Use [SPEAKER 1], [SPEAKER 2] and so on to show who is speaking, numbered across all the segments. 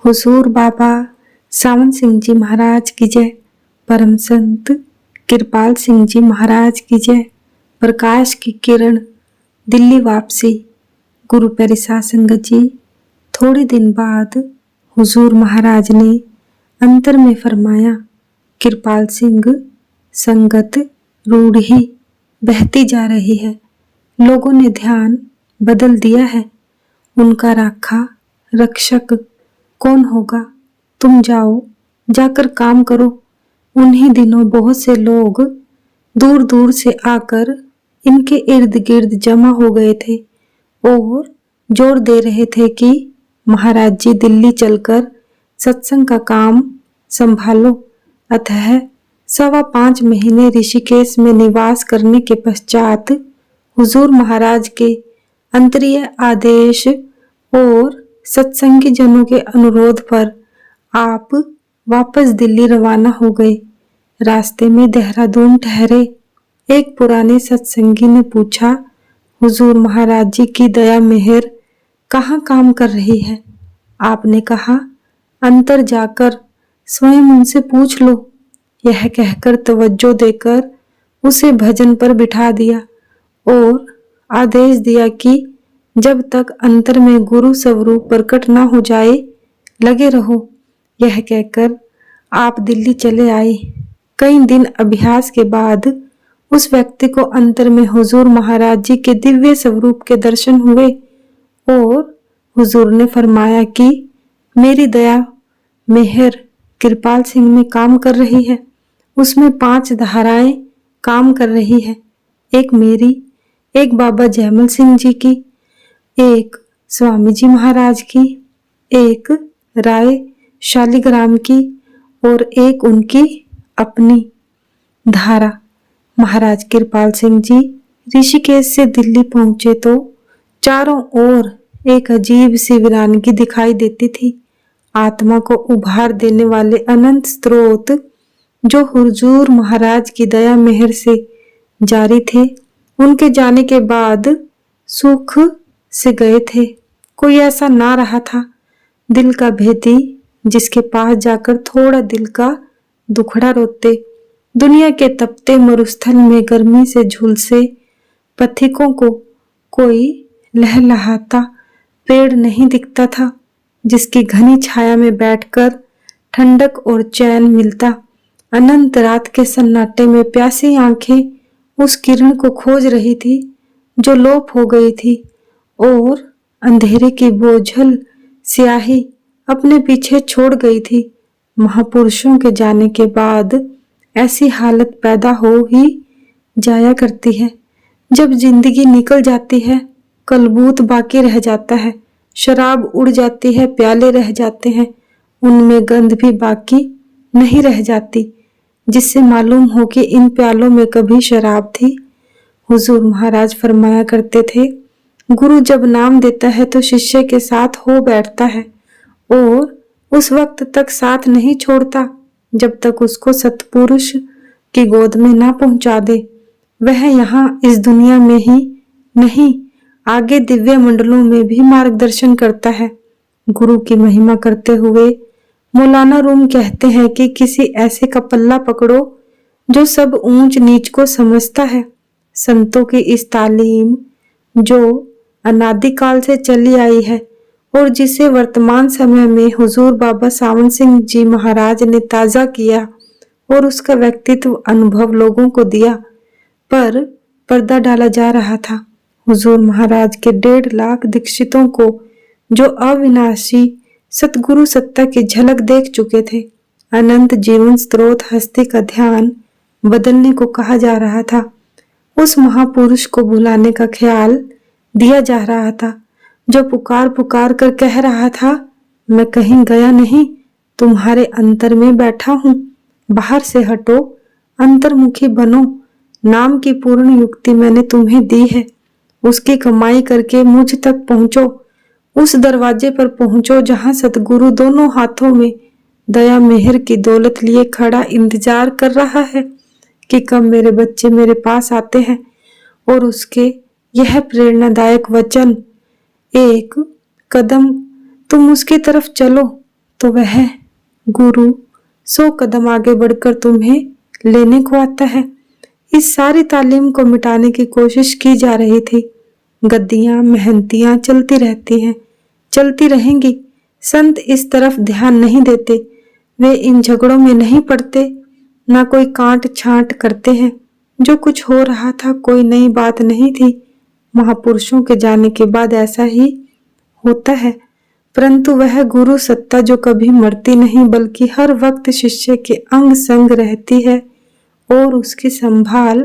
[SPEAKER 1] हुजूर बाबा सावन सिंह जी महाराज की जय। परम संत कृपाल सिंह जी महाराज की जय। प्रकाश की किरण दिल्ली वापसी। गुरु प्यारी साध संगत जी, थोड़े दिन बाद हुजूर महाराज ने अंतर में फरमाया, कृपाल सिंह, संगत रूढ़ी बहती जा रही है, लोगों ने ध्यान बदल दिया है, उनका राखा रक्षक कौन होगा? तुम जाओ, जाकर काम करो। उन्हीं दिनों बहुत से लोग दूर दूर से आकर इनके इर्द गिर्द जमा हो गए थे और जोर दे रहे थे कि महाराज जी दिल्ली चलकर सत्संग का काम संभालो। अतः 5.25 महीने ऋषिकेश में निवास करने के पश्चात हुजूर महाराज के अंतरीय आदेश और सत्संगी जनों के अनुरोध पर आप वापस दिल्ली रवाना हो गए। रास्ते में देहरादून ठहरे। एक पुराने सत्संगी ने पूछा, हुजूर महाराज जी की दया मेहर कहाँ काम कर रही है? आपने कहा, अंतर जाकर स्वयं उनसे पूछ लो। यह कहकर तवज्जो देकर उसे भजन पर बिठा दिया और आदेश दिया कि जब तक अंतर में गुरु स्वरूप प्रकट न हो जाए, लगे रहो। यह कहकर आप दिल्ली चले आए। कई दिन अभ्यास के बाद उस व्यक्ति को अंतर में हुजूर महाराज जी के दिव्य स्वरूप के दर्शन हुए और हुजूर ने फरमाया कि मेरी दया मेहर कृपाल सिंह में काम कर रही है। उसमें 5 धाराएं काम कर रही है। एक मेरी, एक बाबा जयमल सिंह जी की, एक स्वामी जी महाराज की, एक राय शालिग्राम की और एक उनकी अपनी धारा। महाराज कृपाल सिंह जी ऋषिकेश से दिल्ली पहुंचे तो चारों ओर एक अजीब सी वीरानगी दिखाई देती थी। आत्मा को उभार देने वाले अनंत स्रोत जो हुजूर महाराज की दया मेहर से जारी थे, उनके जाने के बाद सुख से गए थे। कोई ऐसा ना रहा था दिल का भेदी जिसके पास जाकर थोड़ा दिल का दुखड़ा रोते। दुनिया के तपते मरुस्थल में गर्मी से झुलसे पथिकों को कोई लहलहाता पेड़ नहीं दिखता था जिसकी घनी छाया में बैठकर ठंडक और चैन मिलता। अनंत रात के सन्नाटे में प्यासी आंखें उस किरण को खोज रही थी जो लोप हो गई थी और अंधेरे की बोझल स्याही अपने पीछे छोड़ गई थी। महापुरुषों के जाने के बाद ऐसी हालत पैदा हो ही जाया करती है। जब जिंदगी निकल जाती है, कलबूत बाकी रह जाता है, शराब उड़ जाती है, प्याले रह जाते हैं, उनमें गंध भी बाकी नहीं रह जाती, जिससे मालूम हो कि इन प्यालों में कभी शराब थी। हुजूर महाराज फरमाया करते थे, गुरु जब नाम देता है तो शिष्य के साथ हो बैठता है और उस वक्त तक साथ नहीं छोड़ता जब तक उसको सत्पुरुष की गोद में ना पहुंचा दे। वह यहाँ इस दुनिया में ही नहीं, आगे दिव्य मंडलों में भी मार्गदर्शन करता है। गुरु की महिमा करते हुए मौलाना रूम कहते हैं कि किसी ऐसे का पल्ला पकड़ो जो सब ऊंच नीच को समझता है। संतों की इस तालीम जो अनादिकाल से चली आई है और जिसे वर्तमान समय में हुजूर बाबा सावन सिंह जी महाराज ने ताजा किया और उसका व्यक्तित्व अनुभव लोगों को दिया, पर पर्दा डाला जा रहा था। हुजूर महाराज के 1.5 लाख दीक्षितों को जो अविनाशी सतगुरु सत्ता की झलक देख चुके थे, अनंत जीवन स्रोत हस्ती का ध्यान बदलने को कहा जा रहा था। उस महापुरुष को बुलाने का ख्याल दिया जा रहा था जो पुकार पुकार कर कह रहा था, मैं कहीं गया नहीं, तुम्हारे अंतर में बैठा हूं, बाहर से हटो, अंतर्मुखी बनो। नाम की पूर्ण युक्ति मैंने तुम्हें दी है, उसकी कमाई करके मुझ तक पहुंचो। उस दरवाजे पर पहुंचो जहां सतगुरु दोनों हाथों में दया मेहर की दौलत लिए खड़ा इंतजार कर रहा है कि कब मेरे बच्चे मेरे पास आते हैं। और उसके यह प्रेरणादायक वचन, एक कदम तुम उसकी तरफ चलो, तो वह गुरु 100 कदम आगे बढ़कर तुम्हें लेने को आता है। इस सारी तालीम को मिटाने की कोशिश की जा रही थी। गद्दियां मेहनतियां चलती रहती हैं, चलती रहेंगी। संत इस तरफ ध्यान नहीं देते, वे इन झगड़ों में नहीं पड़ते, ना कोई कांट छांट करते हैं। जो कुछ हो रहा था कोई नई बात नहीं थी। महापुरुषों के जाने के बाद ऐसा ही होता है। परंतु वह गुरु सत्ता जो कभी मरती नहीं बल्कि हर वक्त शिष्य के अंग संग रहती है और उसकी संभाल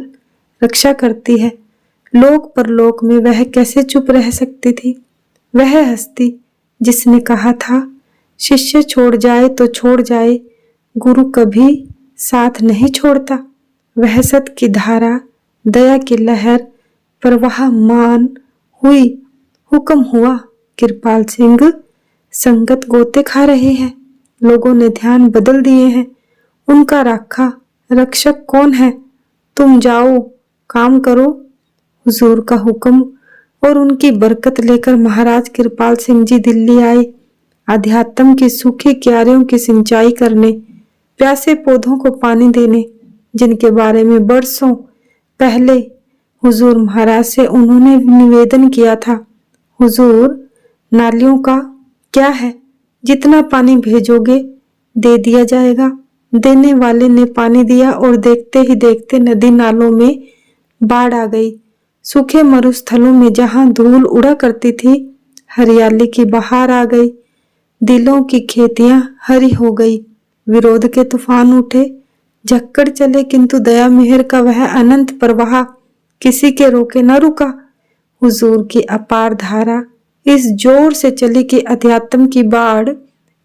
[SPEAKER 1] रक्षा करती है। लोक परलोक में वह कैसे चुप रह सकती थी। वह हस्ती जिसने कहा था शिष्य छोड़ जाए तो छोड़ जाए, गुरु कभी साथ नहीं छोड़ता। वह सत की धारा, दया की लहर प्रवाहमान हुई। हुक्म हुआ, कृपाल सिंह संगत गोते खा रहे हैं। लोगों ने ध्यान बदल दिए हैं। उनका राखा रक्षक कौन है? तुम जाओ, काम करो। हुजूर का हुक्म और उनकी बरकत लेकर महाराज कृपाल सिंह जी दिल्ली आए। अध्यात्म की सूखी क्यारियों की सिंचाई करने, प्यासे पौधों को पानी देने, जिनके बारे में बरसों पहले हुजूर महाराज से उन्होंने निवेदन किया था। हुजूर, नालियों का क्या है, जितना पानी भेजोगे दे दिया जाएगा। देने वाले ने पानी दिया और देखते ही देखते नदी नालों में बाढ़ आ गई। सूखे मरुस्थलों में जहां धूल उड़ा करती थी, हरियाली की बहार आ गई। दिलों की खेतियां हरी हो गई। विरोध के तूफान उठे, झक्कड़ चले, किंतु दया मेहर का वह अनंत प्रवाह किसी के रोके न रुका। हुजूर की अपार धारा इस जोर से चली कि अध्यात्म की बाढ़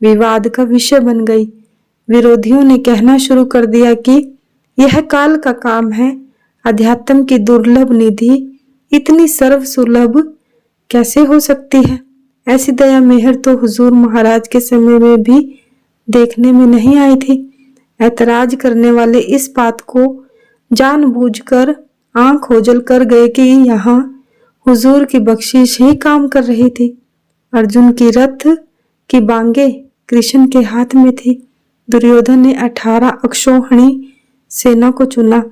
[SPEAKER 1] विवाद का विषय बन गई। विरोधियों ने कहना शुरू कर दिया कि यह काल का काम है। अध्यात्म की दुर्लभ निधि इतनी सर्व सुलभ कैसे हो सकती है? ऐसी दया मेहर तो हुजूर महाराज के समय में भी देखने में नहीं आई थी। ऐतराज करने वाले इस बात को जानबूझकर आंख ओझल कर गए कि यहाँ हुजूर की बख्शिश ही काम कर रही थी। अर्जुन की रथ की बांगे कृष्ण के हाथ में थी। दुर्योधन ने 18 अक्षौहिणी सेना को चुना।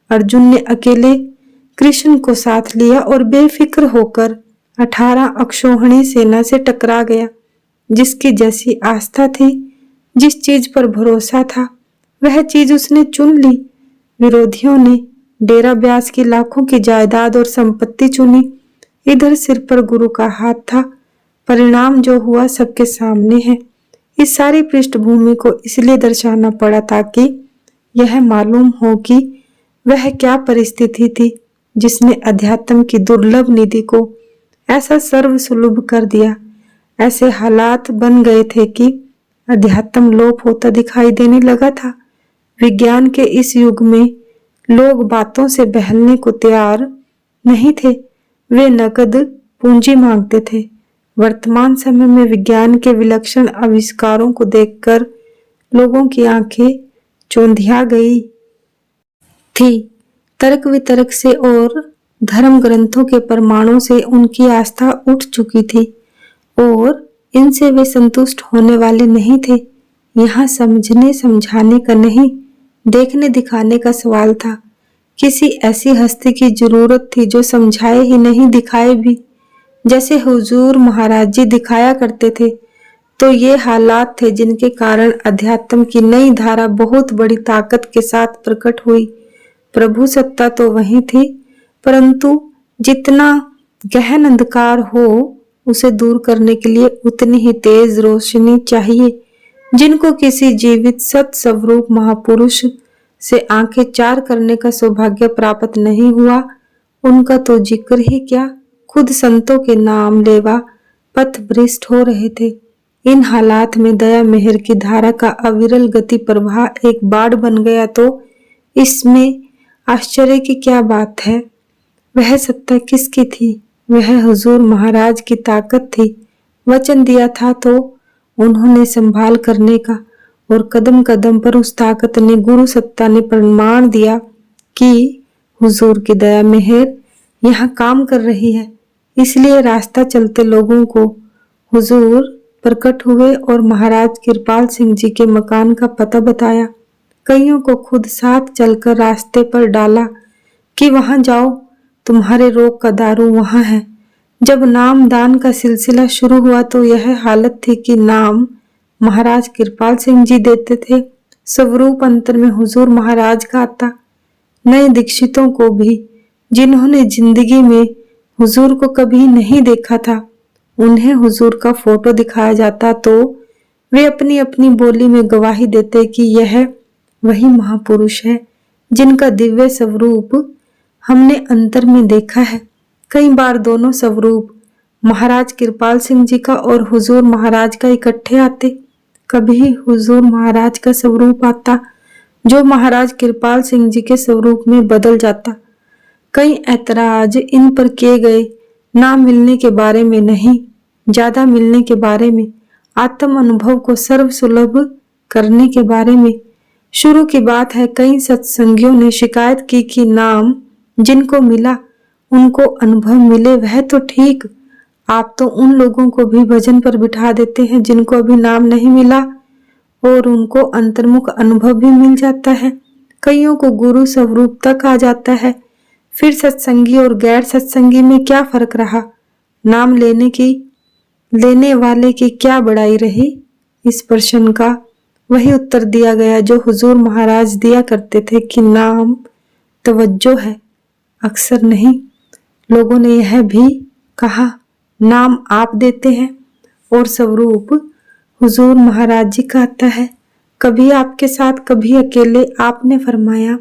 [SPEAKER 1] अर्जुन ने अकेले कृष्ण को साथ लिया और बेफिक्र होकर 18 अक्षौहिणी सेना से टकरा गया। जिसकी जैसी आस्था थी, जिस चीज पर भरोसा था, वह चीज उसने चुन ली। विरोधियों ने डेरा ब्यास की लाखों की जायदाद और संपत्ति चुनी। इधर सिर पर गुरु का हाथ था। परिणाम जो हुआ सबके सामने है। इस सारी पृष्ठभूमि को इसलिए दर्शाना पड़ा ताकि यह मालूम हो कि वह क्या परिस्थिति थी जिसने अध्यात्म की दुर्लभ निधि को ऐसा सर्वसुलभ कर दिया। ऐसे हालात बन गए थे कि अध्यात्म लोप होता दिखाई देने लगा था। विज्ञान के इस युग में लोग बातों से बहलने को तैयार नहीं थे। वे नकद पूंजी मांगते थे। वर्तमान समय में विज्ञान के विलक्षण आविष्कारों को देखकर लोगों की आंखें चौंधिया गई थी। तर्क वितर्क से और धर्म ग्रंथों के प्रमाणों से उनकी आस्था उठ चुकी थी और इनसे वे संतुष्ट होने वाले नहीं थे। यहाँ समझने समझाने का नहीं, देखने दिखाने का सवाल था। किसी ऐसी हस्ती की जरूरत थी जो समझाए ही नहीं दिखाए भी, जैसे हुजूर महाराज जी दिखाया करते थे। तो ये हालात थे जिनके कारण अध्यात्म की नई धारा बहुत बड़ी ताकत के साथ प्रकट हुई। प्रभु सत्ता तो वही थी, परंतु जितना गहन अंधकार हो उसे दूर करने के लिए उतनी ही तेज रोशनी चाहिए। जिनको किसी जीवित सत स्वरूप महापुरुष से आंखें चार करने का सौभाग्य प्राप्त नहीं हुआ, उनका तो जिक्र ही क्या, खुद संतों के नाम लेवा पथ भ्रष्ट हो रहे थे। इन हालात में दया मेहर की धारा का अविरल गति प्रवाह एक बाढ़ बन गया तो इसमें आश्चर्य की क्या बात है। वह सत्ता किसकी थी? वह हुजूर महाराज की ताकत थी। वचन दिया था तो उन्होंने संभाल करने का, और कदम कदम पर उस ताकत ने, गुरु सत्ता ने प्रमाण दिया कि हुजूर की दया मेहर यहाँ काम कर रही है। इसलिए रास्ता चलते लोगों को हुजूर प्रकट हुए और महाराज कृपाल सिंह जी के मकान का पता बताया। कईयों को खुद साथ चलकर रास्ते पर डाला कि वहां जाओ, तुम्हारे रोग का दारू वहां है। जब नाम दान का सिलसिला शुरू हुआ तो यह हालत थी कि नाम महाराज कृपाल सिंह जी देते थे। स्वरूप अंतर में हुजूर महाराज का आता। नए दीक्षितों को भी, जिन्होंने जिंदगी में हुजूर को कभी नहीं देखा था, उन्हें हुजूर का फोटो दिखाया जाता तो वे अपनी अपनी बोली में गवाही देते कि यह वही महापुरुष है जिनका दिव्य स्वरूप हमने अंतर में देखा है। कई बार दोनों स्वरूप, महाराज कृपाल सिंह जी का और हुजूर महाराज का, इकट्ठे आते। कभी हुजूर महाराज का स्वरूप आता जो महाराज कृपाल सिंह जी के स्वरूप में बदल जाता। कई ऐतराज इन पर किए गए, ना मिलने के बारे में नहीं, ज्यादा मिलने के बारे में, आत्म अनुभव को सर्व सुलभ करने के बारे में। शुरू की बात है, कई सत्संगियों ने शिकायत की कि नाम जिनको मिला उनको अनुभव मिले वह तो ठीक, आप तो उन लोगों को भी भजन पर बिठा देते हैं जिनको अभी नाम नहीं मिला और उनको अंतर्मुख अनुभव भी मिल जाता है। कईयों को गुरु स्वरूप तक आ जाता है। फिर सत्संगी और गैर सत्संगी में क्या फर्क रहा? नाम लेने वाले की क्या बड़ाई रही? इस प्रश्न का वही उत्तर दिया गया जो हुजूर महाराज दिया करते थे कि नाम तवज्जो है, अक्सर नहीं। लोगों ने यह भी कहा, नाम आप देते हैं और स्वरूप हुजूर महाराज जी का आता है, कभी आपके साथ कभी अकेले। आपने फरमाया,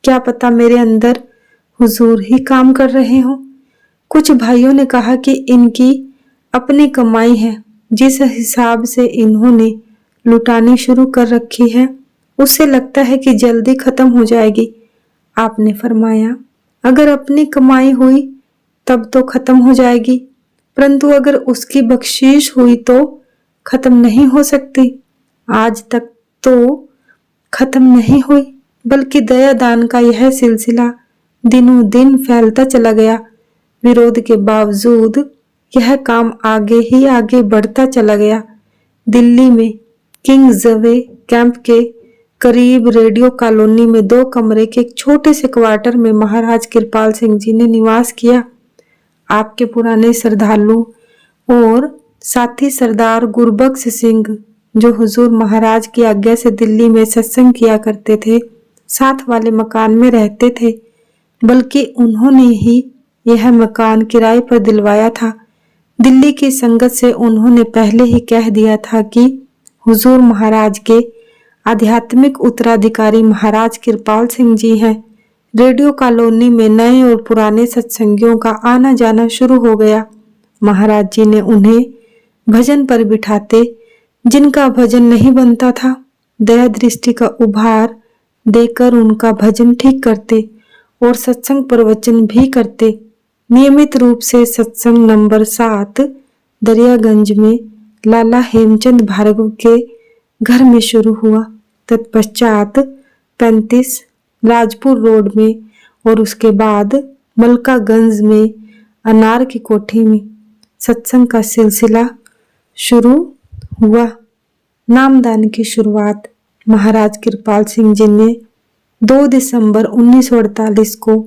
[SPEAKER 1] क्या पता मेरे अंदर हुजूर ही काम कर रहे हो। कुछ भाइयों ने कहा कि इनकी अपनी कमाई है, जिस हिसाब से इन्होंने लुटानी शुरू कर रखी है उससे लगता है कि जल्दी खत्म हो जाएगी। आपने फरमाया, अगर अपनी कमाई हुई तब तो खत्म हो जाएगी, परंतु अगर उसकी बख्शीश हुई तो खत्म नहीं हो सकती। आज तक तो खत्म नहीं हुई, बल्कि दया दान का यह सिलसिला दिनों दिन फैलता चला गया। विरोध के बावजूद यह काम आगे ही आगे बढ़ता चला गया। दिल्ली में किंग्सवे कैंप के करीब रेडियो कॉलोनी में 2 कमरे के एक छोटे से क्वार्टर में महाराज कृपाल सिंह जी ने निवास किया। आपके पुराने श्रद्धालु और साथी सरदार गुरबख्श सिंह, जो हुजूर महाराज की आज्ञा से दिल्ली में सत्संग किया करते थे, साथ वाले मकान में रहते थे। बल्कि उन्होंने ही यह मकान किराए पर दिलवाया था। दिल्ली की संगत से उन्होंने पहले ही कह दिया था कि हुजूर महाराज के आध्यात्मिक उत्तराधिकारी महाराज कृपाल सिंह जी हैं। रेडियो कॉलोनी में नए और पुराने सत्संगियों का आना जाना शुरू हो गया। महाराज जी ने उन्हें भजन पर बिठाते, जिनका भजन नहीं बनता था दया दृष्टि का उभार देकर उनका भजन ठीक करते और सत्संग प्रवचन भी करते। नियमित रूप से सत्संग नंबर 7 दरियागंज में लाला हेमचंद भार्गव के घर में शुरू हुआ। तत्पश्चात 35 राजपुर रोड में और उसके बाद मलकागंज में अनार की कोठी में सत्संग का सिलसिला शुरू हुआ। नामदान की शुरुआत महाराज कृपाल सिंह जी ने 2 दिसंबर 1948 को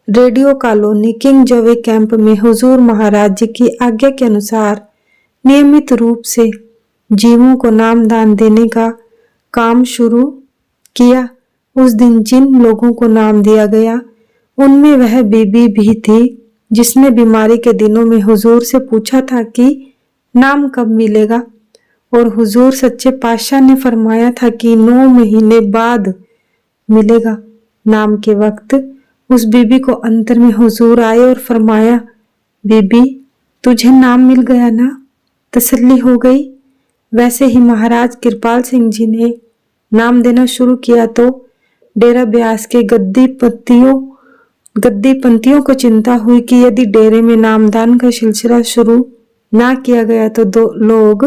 [SPEAKER 1] रेडियो कॉलोनी किंग्सवे कैंप में हुजूर महाराज जी की आज्ञा के अनुसार नियमित रूप से जीवों को नामदान देने का काम शुरू किया। उस दिन जिन लोगों को नाम दिया गया उनमें वह बीबी भी थी जिसने बीमारी के दिनों में हुजूर से पूछा था कि नाम कब मिलेगा, और हुजूर सच्चे पातशाह ने फरमाया था कि 9 महीने बाद मिलेगा। नाम के वक्त उस बीबी को अंतर में हुजूर आए और फरमाया, बीबी तुझे नाम मिल गया ना, तसल्ली हो गई। वैसे ही महाराज कृपाल सिंह जी ने नाम देना शुरू किया तो डेरा ब्यास के गद्दीपंथियों को चिंता हुई कि यदि डेरे में नामदान का सिलसिला शुरू ना किया गया तो 2 लोग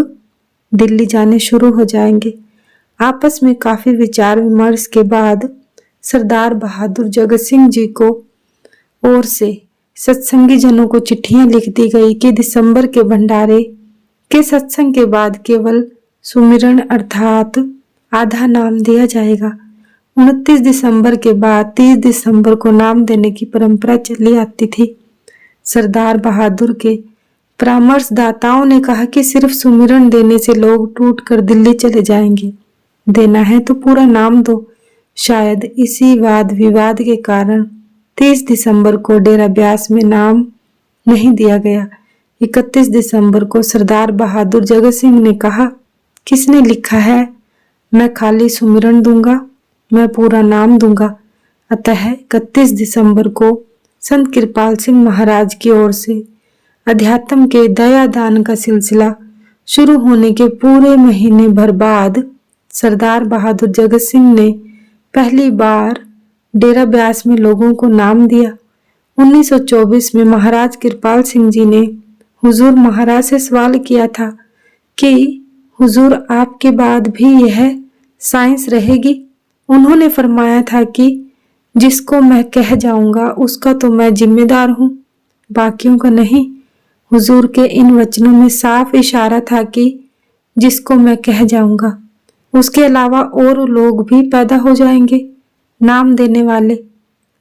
[SPEAKER 1] दिल्ली जाने शुरू हो जाएंगे। आपस में काफी विचार विमर्श के बाद सरदार बहादुर जगत सिंह जी को ओर से सत्संगी जनों को चिट्ठियां लिख दी गई कि दिसंबर के भंडारे के सत्संग के बाद केवल सुमिरन अर्थात आधा नाम दिया जाएगा। 29 दिसंबर के बाद 30 दिसंबर को नाम देने की परंपरा चली आती थी। सरदार बहादुर के परामर्शदाताओं ने कहा कि सिर्फ सुमिरन देने से लोग टूट कर दिल्ली चले जाएंगे, देना है तो पूरा नाम दो। शायद इसी वाद विवाद के कारण 30 दिसंबर को डेरा ब्यास में नाम नहीं दिया गया। 31 दिसंबर को सरदार बहादुर जगत सिंह ने कहा, किसने लिखा है मैं खाली सुमिरन दूंगा, मैं पूरा नाम दूंगा। अतः 31 दिसंबर को संत कृपाल सिंह महाराज की ओर से अध्यात्म के दया दान का सिलसिला शुरू होने के पूरे महीने भर बाद सरदार बहादुर जगत सिंह ने पहली बार डेरा ब्यास में लोगों को नाम दिया। 1924 में महाराज कृपाल सिंह जी ने हुजूर महाराज से सवाल किया था कि हुजूर आपके बाद भी यह साइंस रहेगी। उन्होंने फरमाया था कि जिसको मैं कह जाऊंगा उसका तो मैं जिम्मेदार हूँ, बाकियों का नहीं। हुजूर के इन वचनों में साफ इशारा था कि जिसको मैं कह जाऊंगा उसके अलावा और लोग भी पैदा हो जाएंगे नाम देने वाले,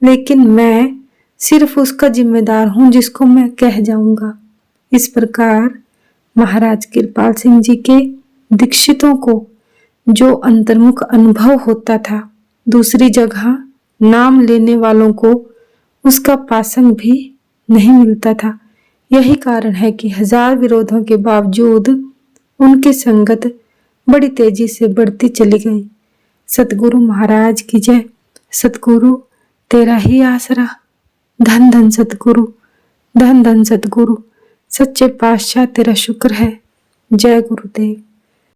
[SPEAKER 1] लेकिन मैं सिर्फ उसका जिम्मेदार हूं जिसको मैं कह जाऊंगा। इस प्रकार महाराज कृपाल सिंह जी के दीक्षितों को जो अंतर्मुख अनुभव होता था, दूसरी जगह नाम लेने वालों को उसका पासंग भी नहीं मिलता था। यही कारण है कि हजार विरोधों के बावजूद उनकी संगत बड़ी तेजी से बढ़ती चली गई। सतगुरु महाराज की जय। सतगुरु तेरा ही आसरा, धन धन सतगुरु, धन धन सतगुरु, सच्चे पातशाह तेरा शुक्र है। जय गुरुदेव।